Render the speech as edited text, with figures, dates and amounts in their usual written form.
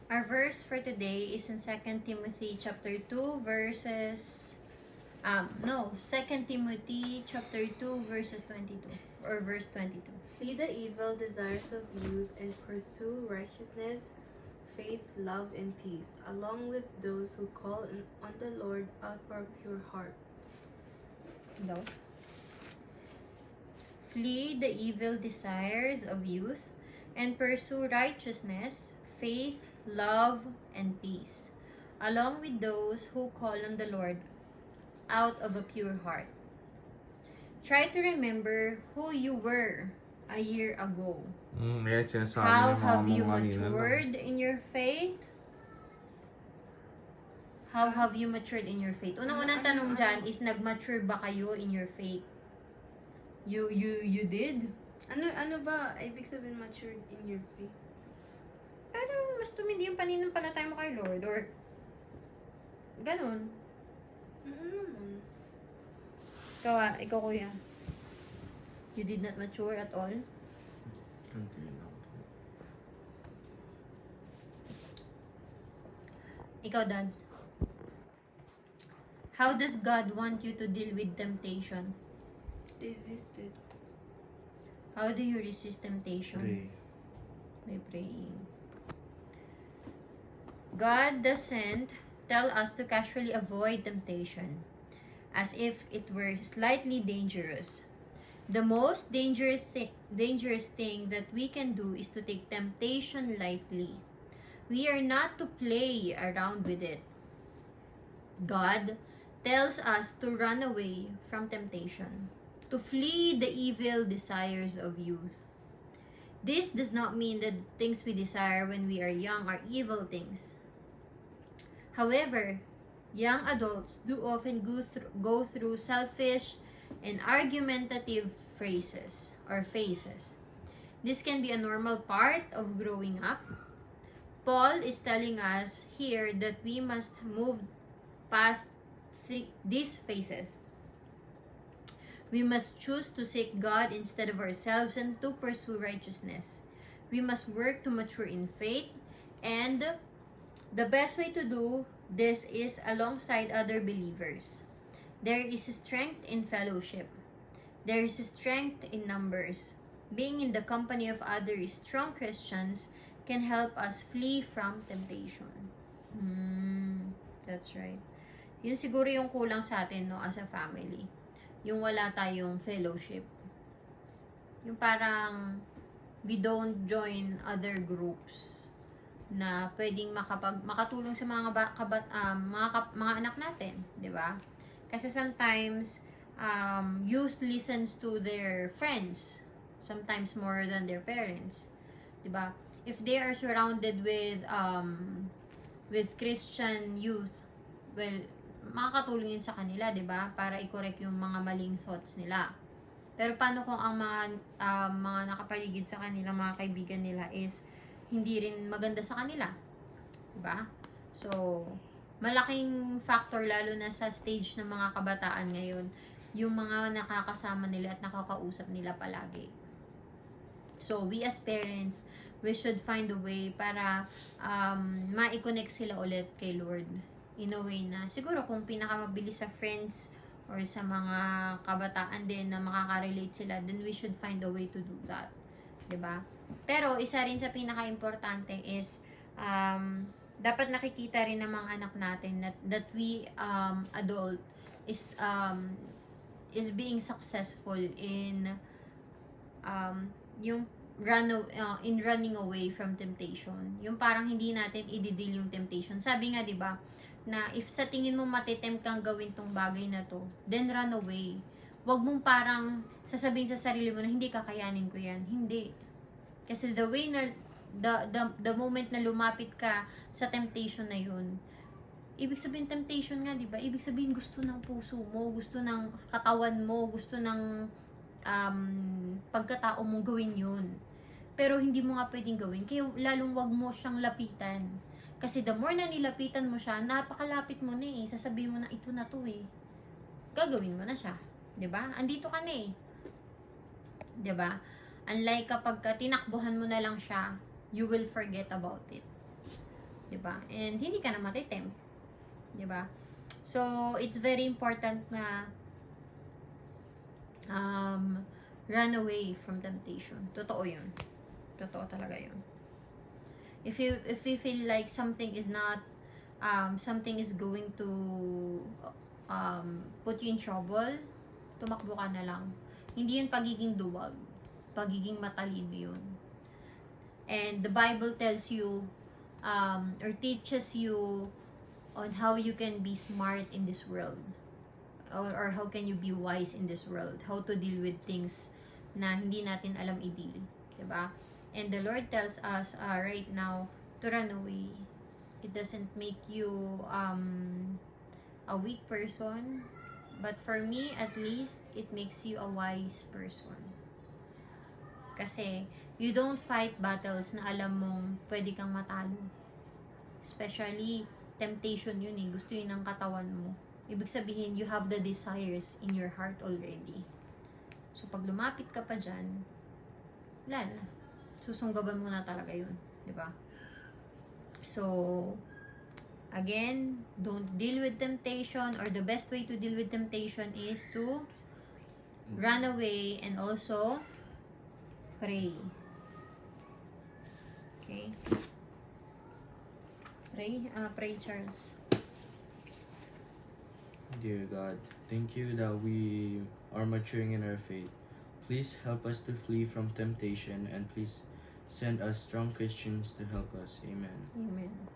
Our verse for today is in 2 Timothy chapter 2 verses 2 Timothy chapter 2 verses 22 or verse 22. Flee the evil desires of youth and pursue righteousness, faith, love, and peace, along with those who call on the Lord out of a pure heart. No. Flee the evil desires of youth and pursue righteousness, faith, love, and peace, along with those who call on the Lord out of a pure heart. Try to remember who you were a year ago. How have you matured in your faith? How have you matured in your faith? Unang-unang tanong dyan is, nag-mature ba kayo in your faith? You did? Ano ba ibig sabihin matured in your faith? Pero mas tumindi yung pananampalataya mo kay Lord, or ganun. Naman. Ikaw kuya. You did not mature at all? Ikaw, Dad. How does God want you to deal with temptation? Resist it. How do you resist temptation? Pray. By praying. God doesn't tell us to casually avoid temptation as if it were slightly dangerous. The most dangerous thing that we can do is to take temptation lightly. We are not to play around with it. God tells us to run away from temptation, to flee the evil desires of youth. This does not mean that the things we desire when we are young are evil things. However, young adults do often go through selfish and argumentative phases. This can be a normal part of growing up. Paul is telling us here that we must move past these phases. We must choose to seek God instead of ourselves and to pursue righteousness. We must work to mature in faith, and the best way to do this is alongside other believers. There is strength in fellowship. There is strength in numbers. Being in the company of other strong Christians can help us flee from temptation. That's right. Yun siguro yung kulang sa atin, no, as a family. Yung wala tayong fellowship. Yung parang we don't join other groups na pwedeng makatulong sa mga anak natin, 'di ba? Kasi sometimes youth listens to their friends, sometimes more than their parents, 'di ba? If they are surrounded with Christian youth, well, makakatulong yun sa kanila, 'di ba? Para i-correct yung mga maling thoughts nila. Pero paano kung ang mga nakapaligid sa kanila, mga kaibigan nila is hindi rin maganda sa kanila, 'di ba? So, malaking factor lalo na sa stage ng mga kabataan ngayon, yung mga nakakasama nila at nakakausap nila palagi. So, we as parents, we should find a way para ma-connect sila ulit kay Lord. In a way na, siguro kung pinakamabilis sa friends or sa mga kabataan din na makaka-relate sila, then we should find a way to do that. 'Di ba? Pero isa rin sa pinaka-importante is dapat nakikita rin ng mga anak natin that we adult is being successful in yung running away from temptation. Yung parang hindi natin i-deal yung temptation. Sabi nga, 'di ba, na if sa tingin mo matitempt kang gawin tong bagay na to, then run away. Huwag mong parang sasabihin sa sarili mo na hindi kakayanin ko 'yan. Hindi. Kasi the way na the moment na lumapit ka sa temptation na 'yun, ibig sabihin temptation nga, 'di ba? Ibig sabihin gusto ng puso mo, gusto ng katawan mo, gusto ng pagkatao mong gawin 'yun. Pero hindi mo nga pwedeng gawin. Kaya lalong wag mo siyang lapitan. Kasi the more na nilapitan mo siya, napakalapit mo na eh. Sasabihin mo na ito na to eh. Gagawin mo na siya. 'Di ba? Andito ka na eh. 'Di ba? Unlike kapag tinakbuhan mo na lang siya, you will forget about it. 'Diba? And hindi ka na matitempt. 'Diba? So, it's very important na run away from temptation. Totoo yun. Totoo talaga yun. If you feel like something is not, something is going to put you in trouble, tumakbo ka na lang. Hindi yun pagiging duwag. Pagiging matalino yun. And the Bible tells you, or teaches you on how you can be smart in this world. Or how can you be wise in this world. How to deal with things na hindi natin alam i-deal. Diba? And the Lord tells us right now to run away. It doesn't make you a weak person. But for me, at least, it makes you a wise person. Kasi, you don't fight battles na alam mong pwede kang matalo. Especially, temptation yun eh. Gusto yun ng katawan mo. Ibig sabihin, you have the desires in your heart already. So, pag lumapit ka pa dyan, wala na. Susunggaban mo na talaga yun. Diba? So, again, don't deal with temptation, or the best way to deal with temptation is to run away and also pray. Okay? Pray, Charles. Dear God, thank you that we are maturing in our faith. Please help us to flee from temptation, and please send us strong Christians to help us. Amen. Amen.